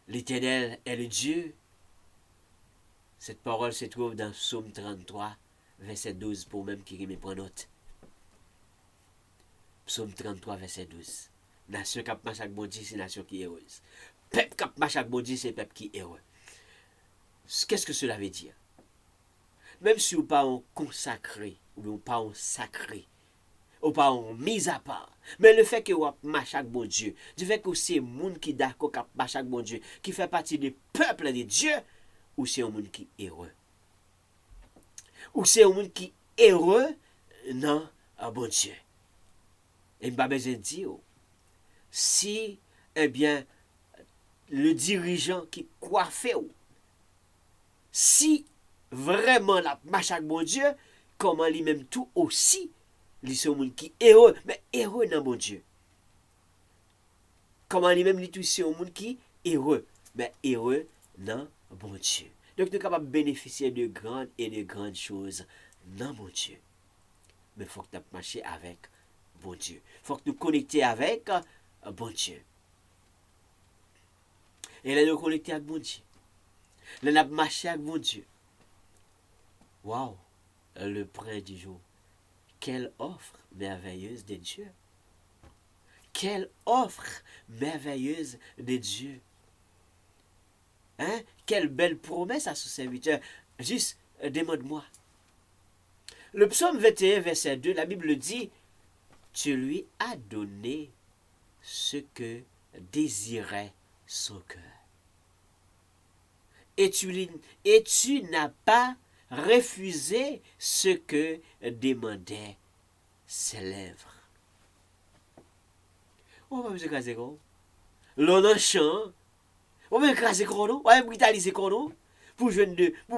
l'Éternel est le Dieu. Cette parole se trouve dans Psaume 33, verset 12, pour même qui me prend note. Psaume 33, verset 12. Nation qui marche avec bon Dieu, c'est nation qui est heureuse. Peuple qui marche avec bon Dieu, c'est peuple qui est heureux. Qu'est-ce que cela veut dire? Même si vous n'êtes pas consacré, ou pas sacré, ou pas mis à part, mais le fait que vous marchez avec bon Dieu, du fait que c'est un monde qui est d'accord, qui marche avec bon Dieu, qui fait partie du peuple de Dieu, ou c'est un monde qui est heureux. ou c'est un monde qui est heureux, non, bon Dieu. Et je pas besoin de dire, si, eh bien, le dirigeant qui coiffe, si vraiment la marche avec bon Dieu, comment lui-même tout aussi, lui c'est un monde qui est heureux, mais heureux dans bon Dieu. Comment lui-même lui tout c'est un monde qui est heureux, mais heureux dans bon Dieu. Donc nous sommes capables de bénéficier de grandes choses dans mon Dieu. Mais il faut que nous marchions avec bon Dieu. Il faut que nous connections avec bon Dieu. Et là, nous connecter avec bon Dieu. Là, nous marcher avec bon Dieu. Waouh! Le prince du jour. Quelle offre merveilleuse de Dieu. Quelle offre merveilleuse de Dieu. Hein? Quelle belle promesse à son serviteur. Juste, demande-moi. Le psaume 21, verset 2, la Bible dit, tu lui as donné ce que désirait son cœur. Et tu n'as pas refusé ce que demandaient ses lèvres. On va me écraser quoi? L'on en chant. On va écraser quoi non? On va brutaliser quoi non? Pour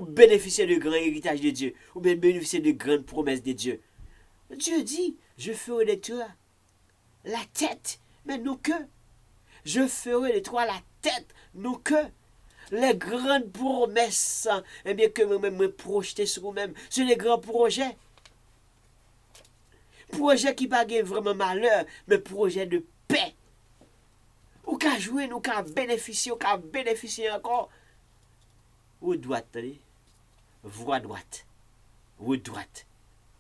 bénéficier de grand héritage de Dieu. Ou bien bénéficier de grandes promesses de Dieu. Dieu dit, je ferai de toi la tête, mais non que. Je ferai de toi la tête, non que. Les grandes promesses, eh bien que moi-même me projeter sur vous-même, c'est les grands projets. Projets qui ne pas vraiment malheur, mais projets de paix. Ou qu'à jouer, ou qu'à bénéficier encore. Ou droite, voie droite. Ou droite.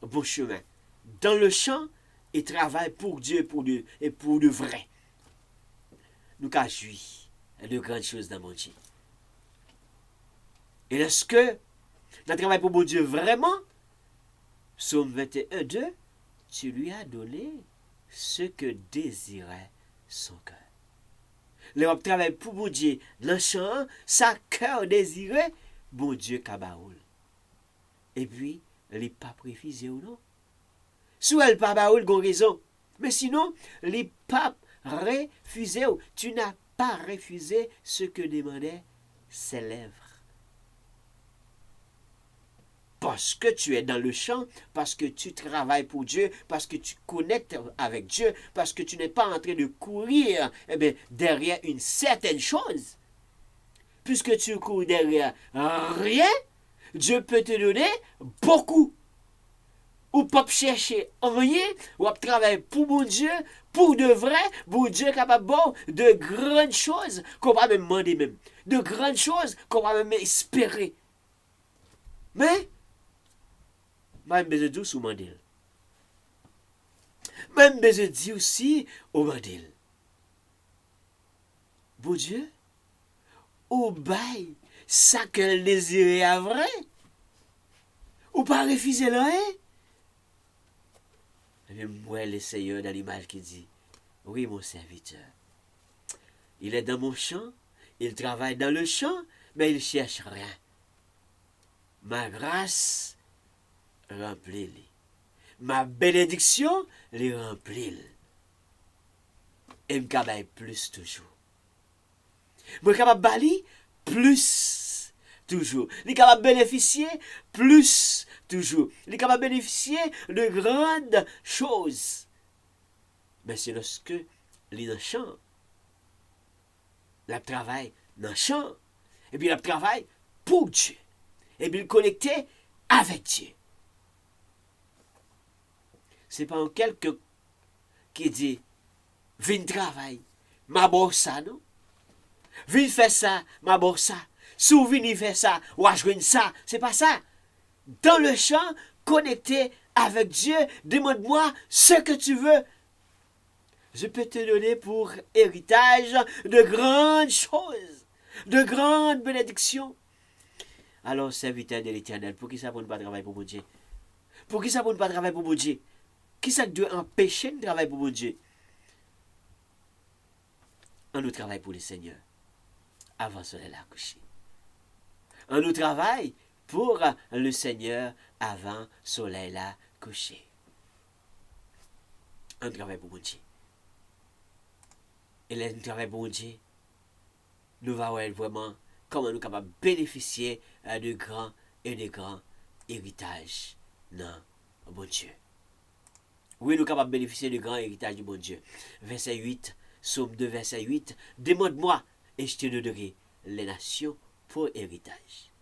Bon chemin. Dans le champ, et travaille pour Dieu et pour de vrai. Nous qu'à jouir de grandes choses dans mon Dieu. Et lorsque nous travaillons pour mon Dieu vraiment, Psaume 21, 2, tu lui as donné ce que désirait son cœur. Le travail pour mon Dieu, le champ, sa cœur désiré, bon Dieu kabaoul. Et puis, il n'est pas préfisé ou non. Soit elle pas baoul, gon raison. Mais sinon, il n'est pas refusé. Tu n'as pas refusé ce que demandaient ses lèvres. Parce que tu es dans le champ, parce que tu travailles pour Dieu, parce que tu connectes avec Dieu, parce que tu n'es pas en train de courir derrière une certaine chose. Puisque tu cours derrière rien, Dieu peut te donner beaucoup. Ou pas chercher rien, ou travailler pour mon Dieu, pour de vrai, mon Dieu est capable de grandes choses qu'on va même demander même. De grandes choses qu'on va même espérer. Mais, même besoin de dire sous mandel. Même besoin de dire aussi au mandel. Bon Dieu, au bail, ça qu'elle désirait à vrai. Ou pas refuser là, hein? Et moi, le Seigneur dans l'image qui dit, oui, mon serviteur, il est dans mon champ, il travaille dans le champ, mais il ne cherche rien. Ma grâce remplit-les. Ma bénédiction les remplit. Et me capable plus toujours. Je suis capable de bali plus toujours. Je suis capable de bénéficier plus toujours. Je suis capable de bénéficier de grandes choses. Mais c'est lorsque il est dans le champ, il travaille dans le champ, et puis il travaille pour Dieu. Et puis il connecté avec Dieu. Ce n'est pas un quelqu'un qui dit, viens travailler, ma bossa, non? Viens faire ça, ma bossa. Si vous venez faire ça, ou ajouter ça, c'est pas ça. Dans le champ, connecté avec Dieu, demande-moi ce que tu veux. Je peux te donner pour héritage de grandes choses, de grandes bénédictions. Alors, serviteur de l'Éternel, pour qui ça ne pas travailler pour mon Dieu? Pour qui ça ne pas travailler pour mon Dieu? Qui ça doit empêcher de travailler pour mon Dieu? On nous travaille pour le Seigneur avant cela la coucher. On nous travaille pour le Seigneur avant soleil la coucher. Un travail pour mon Dieu. Et le travail pour mon Dieu, nous allons voir vraiment comment nous sommes capables de bénéficier de grands et de grands héritages. Non, bon Dieu. Oui, nous sommes capables de bénéficier de grands héritages du bon Dieu. Verset 8, Psaume 2, verset 8. Demande-moi et je te donnerai les nations pour héritage.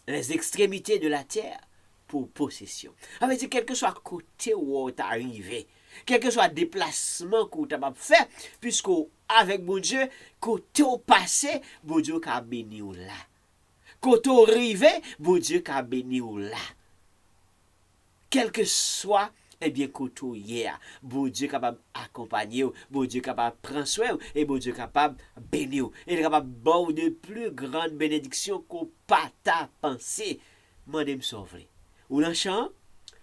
Les extrémités de la terre pour possession. Ça veut dire, quel que soit le côté où tu es arrivé, quel que soit le déplacement que tu as fait, puisque avec mon Dieu, côté au passé, mon Dieu a béni ou là. Côté au arrivé, mon Dieu a béni ou là. Quel que soit, eh bien, côté hier, bon Dieu est capable d'accompagner, bon Dieu est capable de prendre soin, et bon Dieu est capable de bénir. Il est capable de donner de plus grandes bénédictions qu'on pas ta pensée. Mandez me sauver. Ou dans le champ,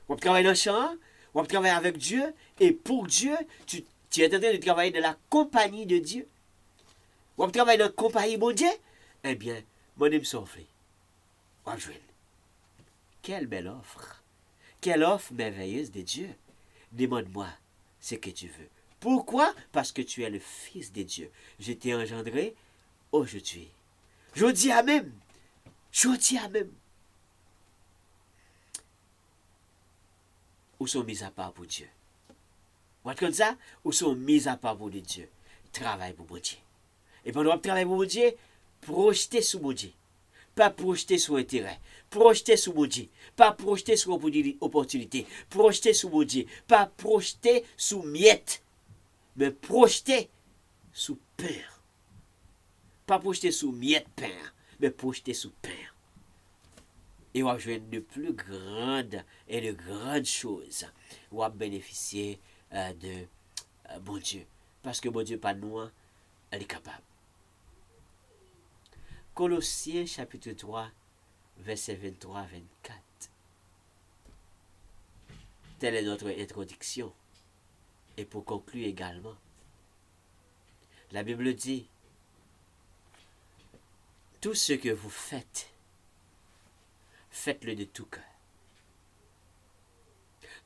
ou travailler dans le champ, ou travailler avec Dieu, et pour Dieu, tu es en train de travailler dans la compagnie de Dieu. Ou travailler dans la compagnie de Dieu, eh bien, mandez me sauver. Ou jouer. Quelle belle offre! Quelle offre merveilleuse de Dieu! Demande-moi ce que tu veux. Pourquoi? Parce que tu es le Fils de Dieu. Je t'ai engendré aujourd'hui. Je dis à même. Je dis à même. Ou sont mis à part pour Dieu. Ou comme ça, ou sont mis à part pour Dieu. Travaille pour mon Dieu. Et pendant que travaille pour mon Dieu, projeter sur mon Dieu. Pas projeter sur intérêt, projeter sur mon Dieu, pas projeter sur opportunité, projeter sur mon Dieu, pas projeter sous miette, mais projeter sous peur. Pas projeter sous miette pain, mais projeter sous pain. Et on va jouer de plus grandes et de grandes choses. On va bénéficier de bon Dieu. Parce que bon Dieu, pas nous, elle est capable. Colossiens chapitre 3, verset 23-24. Telle est notre introduction. Et pour conclure également, la Bible dit, tout ce que vous faites, faites-le de tout cœur.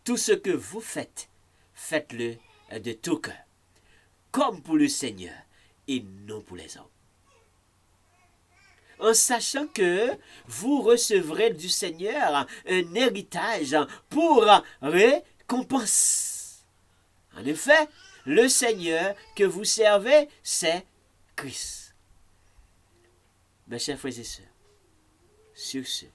Tout ce que vous faites, faites-le de tout cœur. Comme pour le Seigneur et non pour les hommes. En sachant que vous recevrez du Seigneur un héritage pour récompense. En effet, le Seigneur que vous servez, c'est Christ. Mes chers frères et sœurs, sur ce,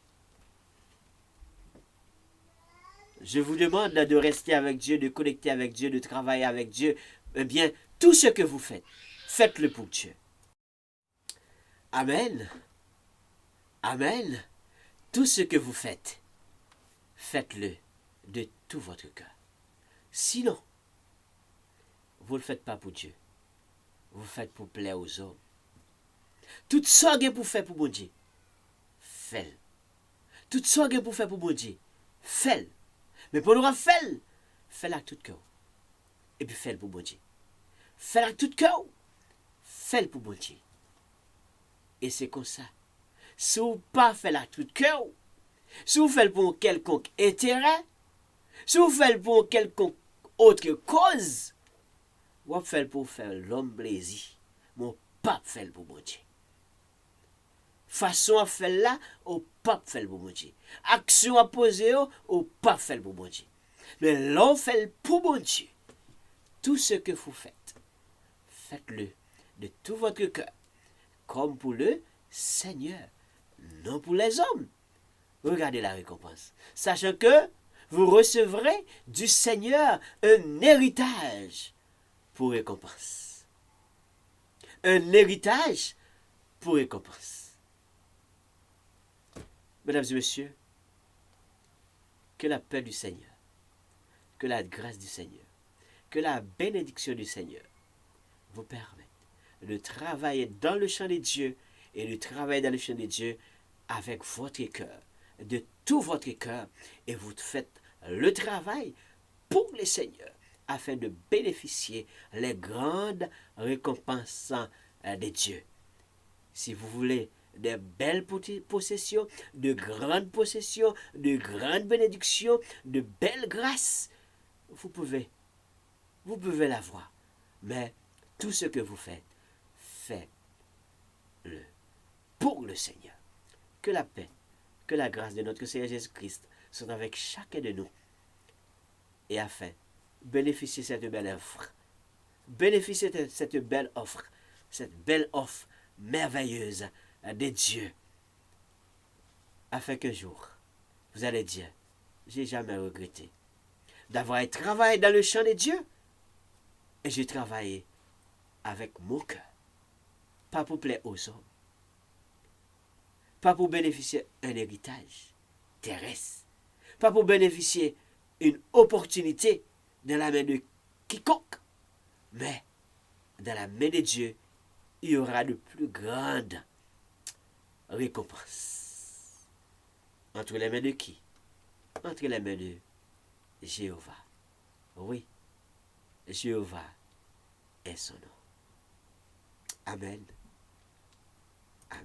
je vous demande de rester avec Dieu, de connecter avec Dieu, de travailler avec Dieu. Eh bien, tout ce que vous faites, faites-le pour Dieu. Amen. Amen. Tout ce que vous faites, faites-le de tout votre cœur. Sinon, vous ne le faites pas pour Dieu. Vous le faites pour plaire aux hommes. Tout ça que vous faites pour mon Dieu, faites-le. Tout ça que vous faites pour mon Dieu, faites-le. Mais pour nous faire, faites-le à tout cœur. Et puis faites-le pour mon Dieu. Faites-le à tout cœur. Faites-le pour mon Dieu. Et c'est comme ça. Si vous ne faites pas à tout cœur, si vous faites pour quelconque intérêt, si vous faites pour quelconque autre cause, vous faites pour faire l'homme plaisir. Mon pape fait pour mon Dieu. Façon à faire là, au pape fait pour mon Dieu. Action à poser, au pape fait pour mon Dieu. Mais l'homme fait pour mon Dieu. Tout ce que vous faites, faites-le de tout votre cœur, comme pour le Seigneur, non pour les hommes. Regardez la récompense. Sachant que vous recevrez du Seigneur un héritage pour récompense. Un héritage pour récompense. Mesdames et messieurs, que la paix du Seigneur, que la grâce du Seigneur, que la bénédiction du Seigneur vous permette de travailler dans le champ de Dieu et de travailler dans le champ de Dieu avec votre cœur, de tout votre cœur, et vous faites le travail pour le Seigneur afin de bénéficier les grandes récompenses de Dieu. Si vous voulez des belles possessions, de grandes possessions, de grandes bénédictions, de belles grâces. Vous pouvez l'avoir. Mais tout ce que vous faites, faites-le pour le Seigneur. Que la paix, que la grâce de notre Seigneur Jésus-Christ soit avec chacun de nous. Et afin de bénéficier de cette belle offre, bénéficier de cette belle offre merveilleuse de Dieu, afin qu'un jour, vous allez dire, j'ai jamais regretté d'avoir travaillé dans le champ de Dieu, et j'ai travaillé avec mon cœur, pas pour plaire aux hommes, pas pour bénéficier d'un héritage terrestre, pas pour bénéficier une opportunité dans la main de quiconque, mais dans la main de Dieu, il y aura de plus grandes récompenses. Entre les mains de qui? Entre les mains de Jéhovah. Oui, Jéhovah est son nom. Amen. Amen.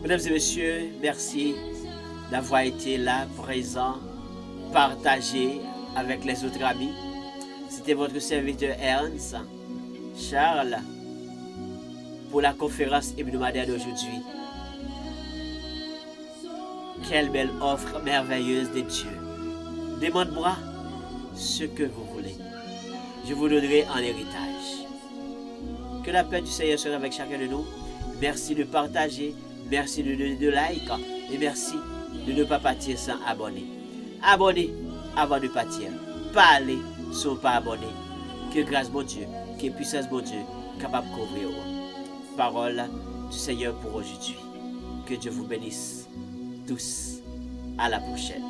Mesdames et messieurs, merci d'avoir été là, présent, partagé avec les autres amis. C'était votre serviteur Ernst Charles pour la conférence hebdomadaire d'aujourd'hui. Quelle belle offre merveilleuse de Dieu. Demande-moi ce que vous voulez. Je vous donnerai en héritage. Que la paix du Seigneur soit avec chacun de nous. Merci de partager. Merci de donner de like et merci de ne pas partir sans abonner. Abonnez avant de partir. Pas aller sans pas abonner. Que grâce mon Dieu, que puissance mon Dieu capable de couvrir. Parole du Seigneur pour aujourd'hui. Que Dieu vous bénisse tous. À la prochaine.